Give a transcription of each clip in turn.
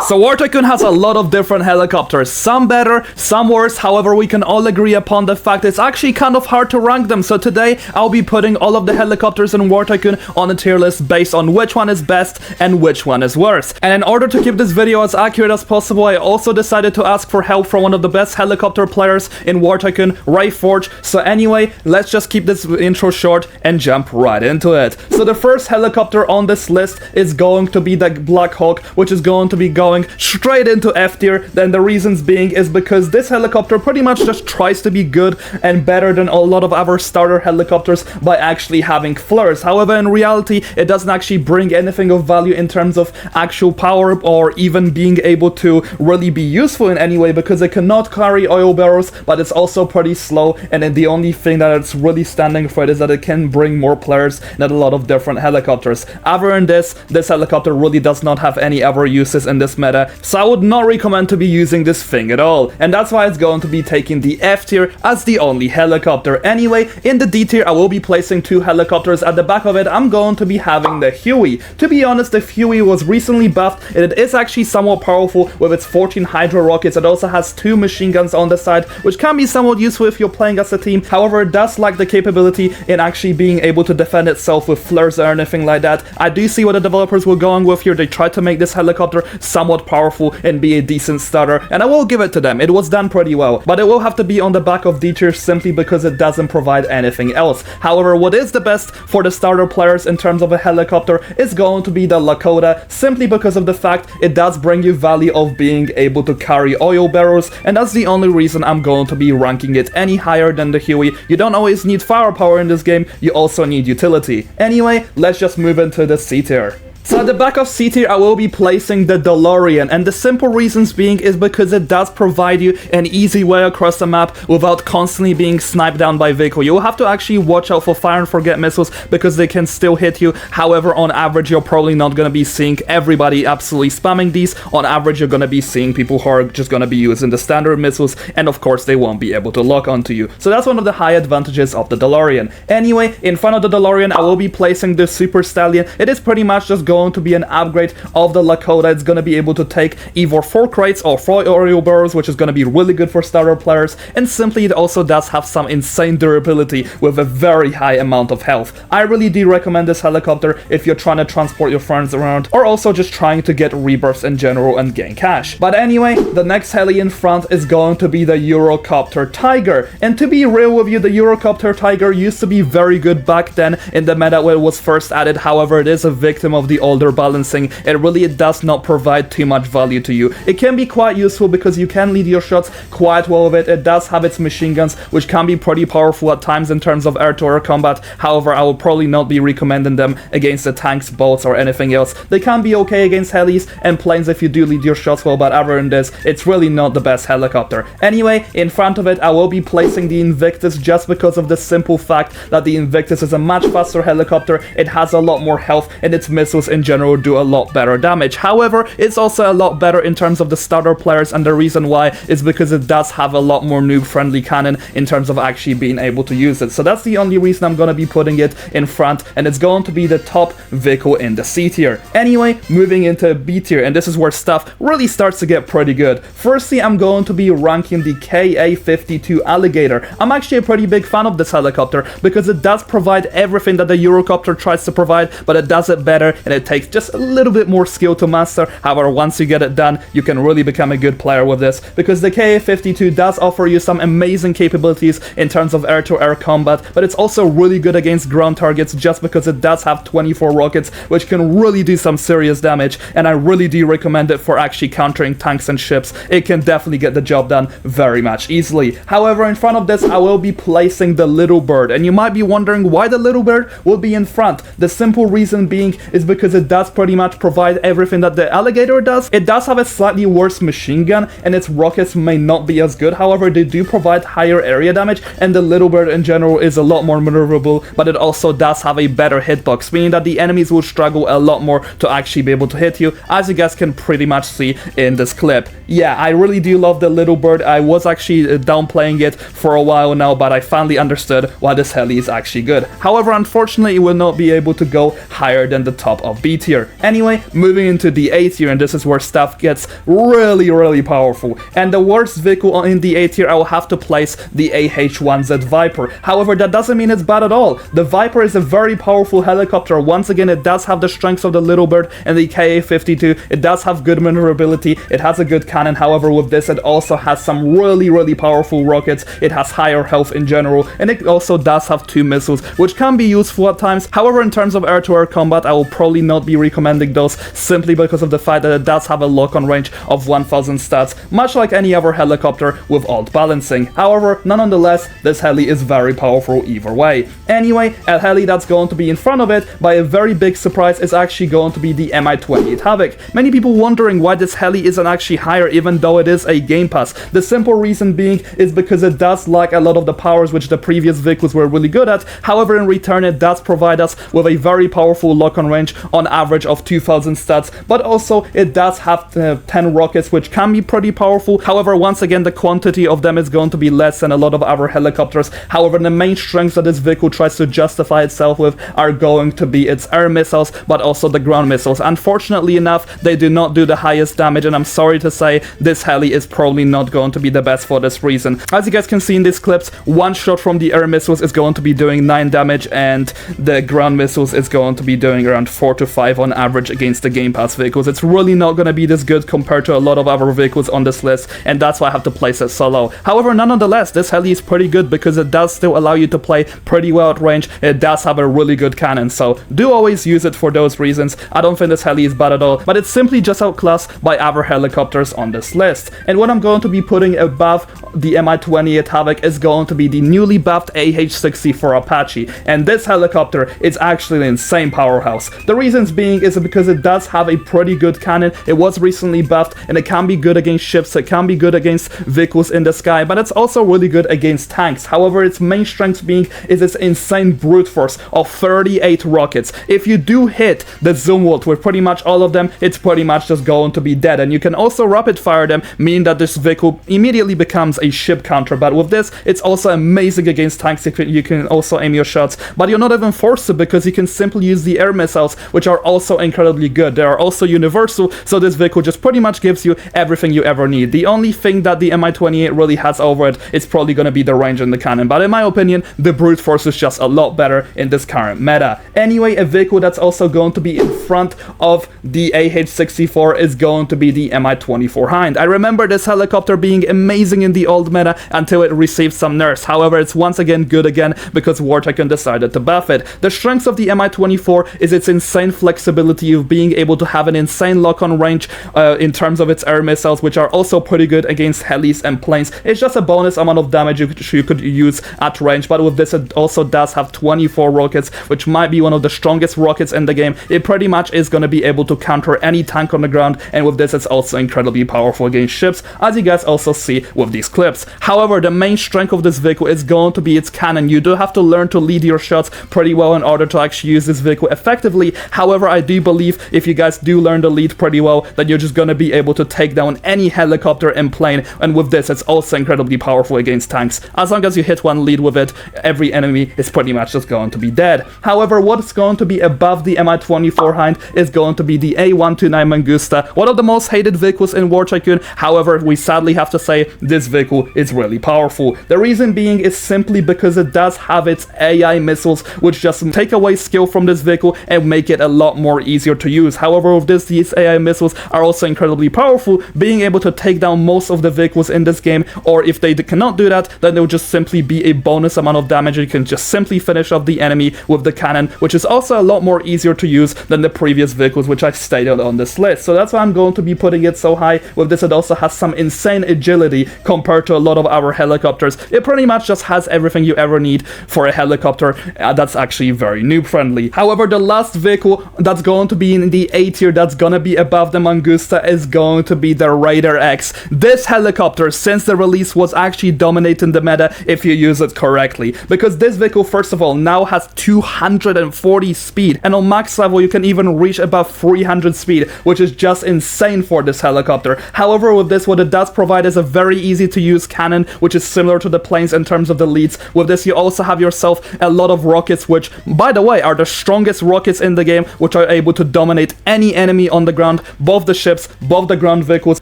So War Tycoon has a lot of different helicopters, some better, some worse. However, we can all agree upon the fact it's actually kind of hard to rank them. So today I'll be putting all of the helicopters in War Tycoon on a tier list based on which one is best and which one is worse. And in order to keep this video as accurate as possible, I also decided to ask for help from one of the best helicopter players in War Tycoon, Ray Forge. So anyway, let's just keep this intro short and jump right into it. So the first helicopter on this list is going to be the Black Hawk, which is going to be going straight into F tier. Then the reasons being is because this helicopter pretty much just tries to be good and better than a lot of other starter helicopters by actually having flares. However, in reality, it doesn't actually bring anything of value in terms of actual power or even being able to really be useful in any way, because it cannot carry oil barrels, but it's also pretty slow, and then the only thing that it's really standing for it is that it can bring more players than a lot of different helicopters. Other than this helicopter really does not have any other uses in this meta, so I would not recommend to be using this thing at all, and that's why it's going to be taking the F tier as the only helicopter. Anyway, in the D tier I will be placing two helicopters. At the back of it I'm going to be having the Huey. To be honest, the Huey was recently buffed and it is actually somewhat powerful with its 14 Hydro rockets. It also has two machine guns on the side, which can be somewhat useful if you're playing as a team. However, it does lack the capability in actually being able to defend itself with flares or anything like that. I do see what the developers were going with here. They tried to make this helicopter somewhat powerful and be a decent starter, and I will give it to them. It was done pretty well, but it will have to be on the back of D tier simply because it doesn't provide anything else. However, what is the best for the starter players in terms of a helicopter is going to be the Lakota, simply because of the fact it does bring you value of being able to carry oil barrels, and that's the only reason I'm going to be ranking it any higher than the Huey. You don't always need firepower in this game, you also need utility. Anyway, let's just move into the C tier. So at the back of C tier I will be placing the Delorean, and the simple reasons being is because it does provide you an easy way across the map without constantly being sniped down by vehicle. You will have to actually watch out for fire and forget missiles because they can still hit you. However, on average you're probably not going to be seeing everybody absolutely spamming these. On average you're going to be seeing people who are just going to be using the standard missiles, and of course they won't be able to lock onto you. So that's one of the high advantages of the Delorean. Anyway, in front of the Delorean I will be placing the Super Stallion. It is pretty much just going to be an upgrade of the Lakota. It's going to be able to take either 4 crates or 4 oil barrels, which is going to be really good for starter players, and simply it also does have some insane durability with a very high amount of health. I really do recommend this helicopter if you're trying to transport your friends around, or also just trying to get rebirths in general and gain cash. But anyway, the next heli in front is going to be the Euroopter Tiger, and to be real with you, the Euroopter Tiger used to be very good back then in the meta when it was first added. However, it is a victim of the older balancing. It does not provide too much value to you. It can be quite useful because you can lead your shots quite well with it. It does have its machine guns, which can be pretty powerful at times in terms of air-to-air combat. However, I will probably not be recommending them against the tanks, boats, or anything else. They can be okay against helis and planes if you do lead your shots well, but other than this, it's really not the best helicopter. Anyway, in front of it, I will be placing the Invictus just because of the simple fact that the Invictus is a much faster helicopter. It has a lot more health, and its missiles in general do a lot better damage. However, it's also a lot better in terms of the starter players, and the reason why is because it does have a lot more noob-friendly cannon in terms of actually being able to use it. So that's the only reason I'm going to be putting it in front, and it's going to be the top vehicle in the C tier. Anyway, moving into B tier, and this is where stuff really starts to get pretty good. Firstly, I'm going to be ranking the K52 Alligator. I'm actually a pretty big fan of this helicopter because it does provide everything that the Eurocopter tries to provide, but it does it better, and it takes just a little bit more skill to master. However, once you get it done, you can really become a good player with this, because the K52 does offer you some amazing capabilities in terms of air-to-air combat, but it's also really good against ground targets just because it does have 24 rockets, which can really do some serious damage, and I really do recommend it for actually countering tanks and ships. It can definitely get the job done very much easily. However, in front of this, I will be placing the Little Bird, and you might be wondering why the Little Bird will be in front. The simple reason being is because it does pretty much provide everything that the Alligator does. It does have a slightly worse machine gun, and its rockets may not be as good. However, they do provide higher area damage, and the Little Bird in general is a lot more maneuverable, but it also does have a better hitbox, meaning that the enemies will struggle a lot more to actually be able to hit you, as you guys can pretty much see in this clip. Yeah, I really do love the Little Bird. I was actually downplaying it for a while now, but I finally understood why this heli is actually good. However, unfortunately, it will not be able to go higher than the top of B tier. Anyway, moving into the A tier, and this is where stuff gets really powerful. And the worst vehicle in the A tier, I will have to place the AH-1Z Viper. However, that doesn't mean it's bad at all. The Viper is a very powerful helicopter. Once again, it does have the strengths of the Little Bird and the Ka-52. It does have good maneuverability. It has a good cannon. However, with this, it also has some really powerful rockets. It has higher health in general, and it also does have 2 missiles, which can be useful at times. However, in terms of air-to-air combat, I will probably not be recommending those simply because of the fact that it does have a lock-on range of 1000 stats, much like any other helicopter with alt balancing. However, nonetheless, this heli is very powerful either way. Anyway, a heli that's going to be in front of it by a very big surprise is actually going to be the MI28 Havoc. Many people wondering why this heli isn't actually higher even though it is a Game Pass. The simple reason being is because it does lack a lot of the powers which the previous vehicles were really good at. However, in return, it does provide us with a very powerful lock-on range on average of 2000 stats, but also it does have 10 rockets, which can be pretty powerful. However, once again, the quantity of them is going to be less than a lot of other helicopters. However, the main strengths that this vehicle tries to justify itself with are going to be its air missiles, but also the ground missiles. Unfortunately enough, they do not do the highest damage, and I'm sorry to say, this heli is probably not going to be the best for this reason. As you guys can see in these clips, one shot from the air missiles is going to be doing 9 damage, and the ground missiles is going to be doing around 4 to 5 on average against the Game Pass vehicles. It's really not going to be this good compared to a lot of other vehicles on this list, and that's why I have to place it so low. However, nonetheless, this heli is pretty good because it does still allow you to play pretty well at range. It does have a really good cannon, so do always use it for those reasons. I don't think this heli is bad at all, but it's simply just outclassed by other helicopters on this list. And what I'm going to be putting above the MI28 Havoc is going to be the newly buffed AH-64 Apache, and this helicopter is actually an insane powerhouse. The reasons being is because it does have a pretty good cannon. It was recently buffed, and it can be good against ships, it can be good against vehicles in the sky, but it's also really good against tanks. However, its main strength being is its insane brute force of 38 rockets. If you do hit the zoom world with pretty much all of them, it's pretty much just going to be dead, and you can also rapid fire them, meaning that this vehicle immediately becomes a ship counter. But with this, it's also amazing against tanks. You can also aim your shots, but you're not even forced to because you can simply use the air missiles, which are also incredibly good. They are also universal, so this vehicle just pretty much gives you everything you ever need. The only thing that the MI28 really has over it is probably going to be the range and the cannon, but in my opinion, the brute force is just a lot better in this current meta. Anyway, a vehicle that's also going to be in front of the AH-64 is going to be the MI24 Hind. I remember this helicopter being amazing in the old meta until it received some nerfs. However, it's once again good again because War Tycoon decided to buff it. The strengths of the MI24 is its insane flexibility of being able to have an insane lock-on range in terms of its air missiles, which are also pretty good against helis and planes. It's just a bonus amount of damage you could use at range, but with this it also does have 24 rockets, which might be one of the strongest rockets in the game. It pretty much is going to be able to counter any tank on the ground, and with this it's also incredibly powerful against ships, as you guys also see with these clips. However, the main strength of this vehicle is going to be its cannon. You do have to learn to lead your shots pretty well in order to actually use this vehicle effectively. However, I do believe if you guys do learn to lead pretty well, then you're just going to be able to take down any helicopter and plane, and with this it's also incredibly powerful against tanks. As long as you hit one lead with it, every enemy is pretty much just going to be dead. However, what's going to be above the MI24 Hind is going to be the A129 Mangusta, one of the most hated vehicles in War Tycoon. However, we sadly have to say this vehicle is really powerful. The reason being is simply because it does have its AI missiles, which just take away skill from this vehicle and make it a lot more easier to use. However, with this, these AI missiles are also incredibly powerful, being able to take down most of the vehicles in this game, or if they cannot do that, then they'll just simply be a bonus amount of damage. You can just simply finish off the enemy with the cannon, which is also a lot more easier to use than the previous vehicles which I stated on this list. So that's why I'm going to be putting it so high. With this, it also has some insane agility compared to a lot of our helicopters. It pretty much just has everything you ever need for a helicopter that's actually very noob friendly. However, the last vehicle that's going to be in the A tier that's gonna be above the Mangusta is going to be the Raider X. This helicopter, since the release, was actually dominating the meta if you use it correctly, because this vehicle, first of all, now has 240 speed, and on max level you can even reach above 300 speed, which is just insane for this helicopter. However, with this, what it does provide is a very easy to use cannon, which is similar to the planes in terms of the leads. With this, you also have yourself a lot of rockets, which, by the way, are the strongest rockets in the game. which are able to dominate any enemy on the ground, both the ships, both the ground vehicles.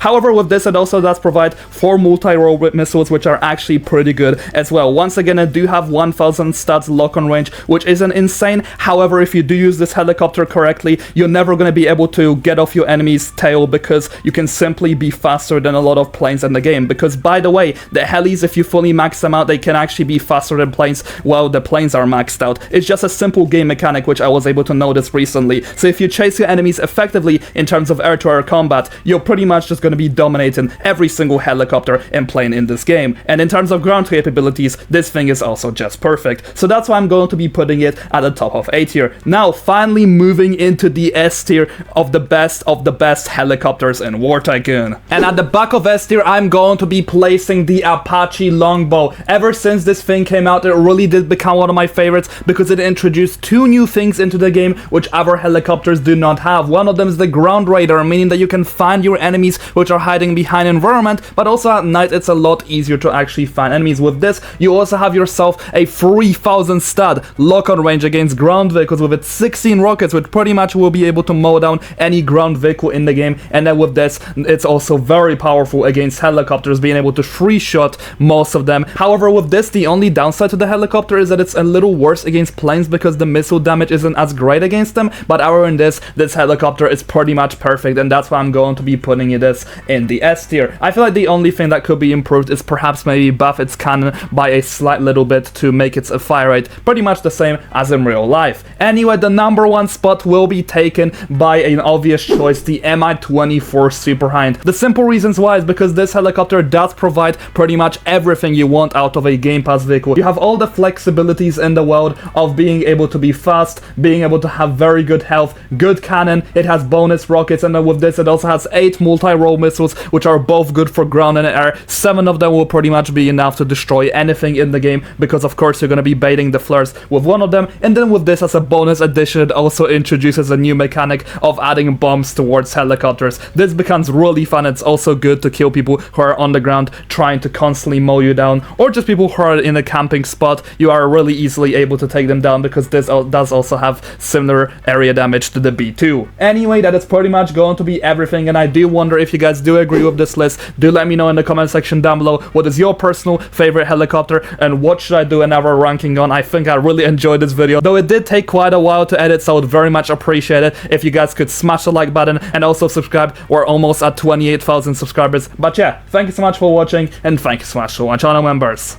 However, with this, it also does provide 4 multi-role missiles, which are actually pretty good as well. Once again, I do have 1000 stats lock-on range, which isn't insane. However, if you do use this helicopter correctly, you're never going to be able to get off your enemy's tail because you can simply be faster than a lot of planes in the game. Because, by the way, the helis, if you fully max them out, they can actually be faster than planes while the planes are maxed out. It's just a simple game mechanic, which I was able to notice recently. So if you chase your enemies effectively in terms of air-to-air combat, you're pretty much just going to be dominating every single helicopter and plane in this game. And in terms of ground capabilities, this thing is also just perfect. So that's why I'm going to be putting it at the top of A tier. Now, finally moving into the S tier of the best helicopters in War Tycoon. And at the back of S tier, I'm going to be placing the Apache Longbow. Ever since this thing came out, it really did become one of my favorites because it introduced 2 new things into the game which other helicopters do not have. One of them is the ground radar, meaning that you can find your enemies which are hiding behind environment, but also at night it's a lot easier to actually find enemies. With this, you also have yourself a 3000 stud lock-on range against ground vehicles with its 16 rockets, which pretty much will be able to mow down any ground vehicle in the game. And then with this, it's also very powerful against helicopters, being able to free shot most of them. However, with this, the only downside to the helicopter is that it's a little worse against planes because the missile damage isn't as great against them. But other than this helicopter is pretty much perfect, and that's why I'm going to be putting it in the S tier. I feel like the only thing that could be improved is perhaps maybe buff its cannon by a slight little bit to make its fire rate pretty much the same as in real life. Anyway, the number 1 spot will be taken by an obvious choice, the MI24 Superhind. The simple reasons why is because this helicopter does provide pretty much everything you want out of a Game Pass vehicle. You have all the flexibilities in the world of being able to be fast, being able to have very good health, good cannon, it has bonus rockets, and then with this it also has 8 multi-role missiles, which are both good for ground and air. 7 of them will pretty much be enough to destroy anything in the game, because of course you're going to be baiting the flares with one of them. And then with this as a bonus addition, it also introduces a new mechanic of adding bombs towards helicopters. This becomes really fun. It's also good to kill people who are on the ground trying to constantly mow you down, or just people who are in a camping spot. You are really easily able to take them down because this does also have similar area damage to the B2. Anyway, that is pretty much going to be everything, and I do wonder if you guys do agree with this list. Do let me know in the comment section down below what is your personal favorite helicopter and what should I do another ranking on. I think I really enjoyed this video, though it did take quite a while to edit, so I would very much appreciate it if you guys could smash the like button and also subscribe. We're almost at 28,000 subscribers. But yeah, thank you so much for watching, and thank you so much to my channel members.